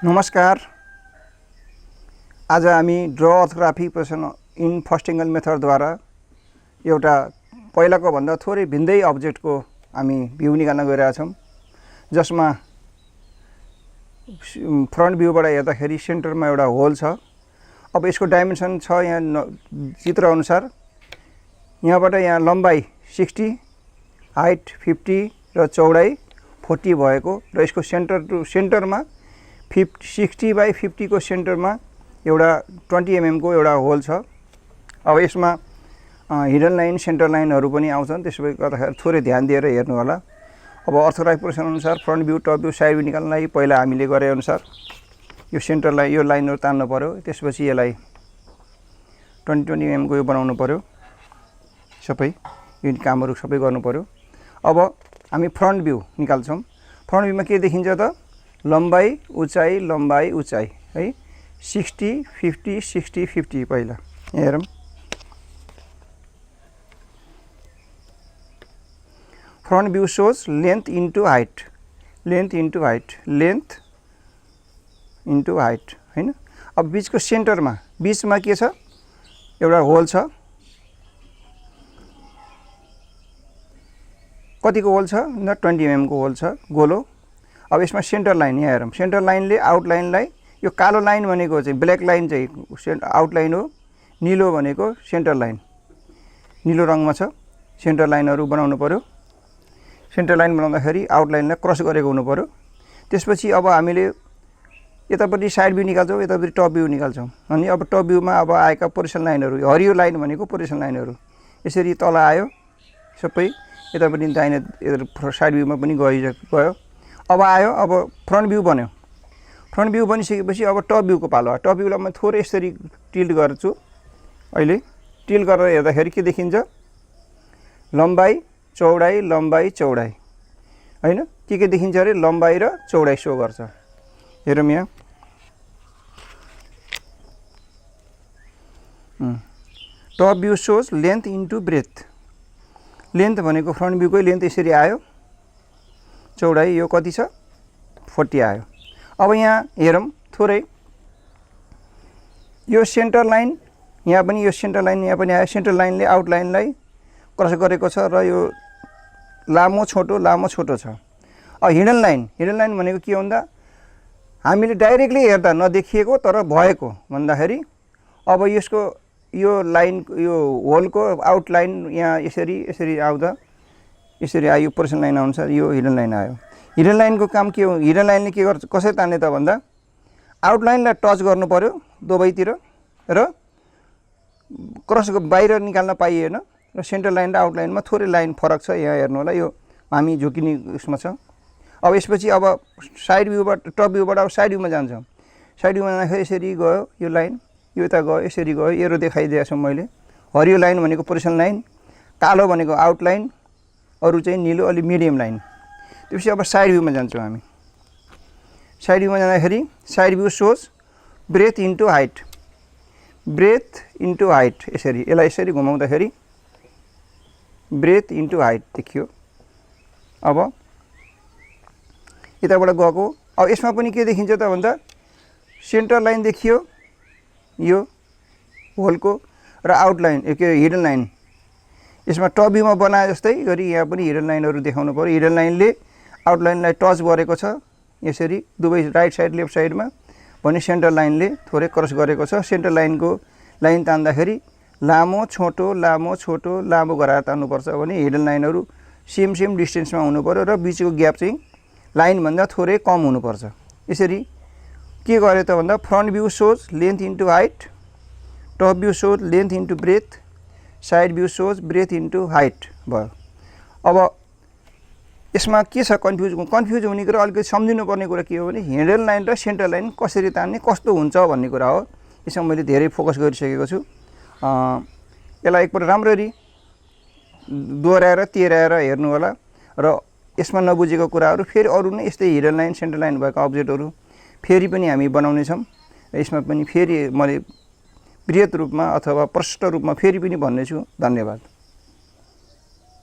नमस्कार। आज हामी ड्र orthographic projection in first angle मेथडद्वारा एउटा पहिलाको भन्दा थोरै भिन्दै अब्जेक्टको हामी भ्यू निकाल्न गइरहेका छौं, जसमा फ्रन्ट भ्यूबाट हेर्दाखेरि सेन्टरमा एउटा होल छ। अब यसको डाइमेन्सन छ यहाँ चित्र अनुसार, यहाँबाट यहाँ लम्बाई 60, हाइट 50 र चौडाई 40 भएको र यसको सेन्टर टु सेन्टरमा 60 बाई 50 को सेन्टरमा एउटा 20 mm को एउटा होल छ। अब यसमा हिडन लाइन, सेन्टर लाइनहरु पनि आउँछन्, त्यसैले गर्दाखेरि थोरै ध्यान दिएर हेर्नु होला। अब अर्थोग्राफी प्रोसेसन अनुसार front view, top view, side view निकाल्नलाई पहिला हामीले गरे अनुसार यो सेन्टर लाइन, यो लाइनहरु तान्नु पर्यो। त्यसपछि यसलाई 20 mm को यो बनाउनु पर्यो। सबै यो कामहरु सबै गर्नु पर्यो। अब हामी फ्रन्ट भ्यू निकाल्छौं। फ्रन्ट भ्यूमा के देखिन्छ त? लम्बाई, उचाइ, लम्बाई, उचाइ है। 60 50 60 50 पहिला हेरौं। Front view shows length into height, length into height, length into height हैन। अब बीचको सेन्टरमा, बीचमा के छ? एउटा होल छ। कतिको होल छ? 20 mm को होल छ, गोलो। अब यसमा सेन्टर लाइन यहाँ हेरौं। सेन्टर लाइनले आउटलाइनलाई, यो कालो लाइन भनेको चाहिँ ब्ल्याक लाइन चाहिँ आउटलाइन हो, नीलो भनेको सेन्टर लाइन, नीलो रङमा छ। सेन्टर लाइनहरु बनाउनु पर्यो। सेन्टर लाइन बनाउँदाखेरि आउटलाइनलाई क्रस गरेको हुनु पर्यो। त्यसपछि अब हामीले यतापट्टि साइड भ्यू निकाल्छौं, यतापट्टि टप भ्यू निकाल्छौं। अनि अब टप भ्यूमा अब आएका पोजिसन लाइनहरु, हरियो लाइन भनेको पोजिसन लाइनहरु यसरी तल आयो, सबै यतापट्टि दाहिने साइड भ्यूमा पनि गयो। अब आयो, अब फ्रन्ट भ्यू बन्यो। फ्रन्ट भ्यू बनिसकेपछि अब टप भ्यूको पालो आयो। टप भ्यूलाई म थोरै यसरी टिल्ट गर्छु। अहिले टिल्ट गरेर हेर्दाखेरि के देखिन्छ? लम्बाई, चौडाई, लम्बाई, चौडाई हैन। के देखिन्छ रे? लम्बाई र चौडाई शो गर्छ। हेरौँ यहाँ। Top view shows length into breadth. Length भनेको फ्रन्ट भ्यूकै लेन्थ यसरी आयो। चौडाई यो कति छ? 40 आयो। अब यहाँ हेरौँ थोरै। यो सेन्टर लाइन, यहाँ पनि यो सेन्टर लाइन यहाँ पनि आयो। सेन्टर लाइनले आउटलाइनलाई क्रस गरेको छ र यो लामो छोटो छ। अब हिडन लाइन भनेको के भन्दा हामीले डाइरेक्टली हेर्दा नदेखिएको तर भएको भन्दाखेरि अब यसको यो लाइन, यो होलको आउटलाइन यहाँ यसरी आउँदा यसरी आयो। पोजिसन लाइन अनुसार यो हिडन लाइन आयो। हिडन लाइनको काम के हो? हिडन लाइनले के गर्छ? कसरी तान्ने त भन्दा आउटलाइनलाई टच गर्नु पर्यो दुवैतिर र क्रस बाहिर निकाल्न पाइएन। र सेन्टर लाइन र आउटलाइनमा थोरै लाइन फरक छ। यहाँ हेर्नु होला, यो हामी झुकिने उसमा छ। अब यसपछि अब साइड भ्यूबाट, टप भ्यूबाट अब साइड भ्यूमा जान्छौं। साइड भ्यूमा जाँदाखेरि यसरी गयो यो लाइन, यो यता गयो, यसरी गयो। एरो देखाइदिएको छु मैले। हरियो लाइन भनेको पोजिसन लाइन, कालो भनेको आउटलाइन, अरु चाहिँ नीलो अलि मिडियम लाइन। त्यसपछि अब साइड भ्यूमा जान्छौं हामी। साइड भ्यूमा जाँदाखेरि side view shows breadth into height, breadth into height यसरी। यसलाई यसरी घुमाउँदाखेरि breadth into height देखियो। अब यताबाट गएको। अब यसमा पनि के देखिन्छ त भन्दा सेन्टर लाइन देखियो, यो होलको, र आउटलाइन हिडन लाइन। यसमा टप भ्यूमा बनाए जस्तै गरी यहाँ पनि हिडन लाइनहरु देखाउनु पर्यो। हिडन लाइनले आउटलाइनलाई टच गरेको छ यसरी दुवै राइट साइड लेफ्ट साइडमा, भने सेन्टर लाइनले थोरै क्रस गरेको छ। सेन्टर लाइनको लाइन तान्दाखेरि लामो छोटो लामो गराएर तान्नुपर्छ भने हिडन लाइनहरु सेम डिस्टेन्समा हुनु पर्यो र बीचको ग्याप चाहिँ लाइन भन्दा थोरै कम हुनुपर्छ। यसरी के गरे त भन्दा front view shows length into height, top view shows length into breadth, side view shows breadth into height भयो। अब यसमा के छ? कन्फ्युज हुने कुरा, अलिकति सम्झिनु पर्ने कुरा के हो भने हिडन लाइन र सेन्टर लाइन कसरी तान्ने, कस्तो हुन्छ भन्ने कुरा हो। यसमा मैले धेरै फोकस गरिसकेको छु। यसलाई एकपल्ट राम्ररी दोहोर्याएर तेर्याएर हेर्नु होला। र यसमा नबुझेको कुराहरु फेरि अरु नै यस्तै हिडन लाइन, सेन्टर लाइन भएको अब्जेक्टहरु फेरि पनि हामी बनाउने छौं। यसमा पनि फेरि मैले बृहत रूपमा अथवा प्रष्ट रूपमा फेरि पनि भन्ने छु। धन्यवाद।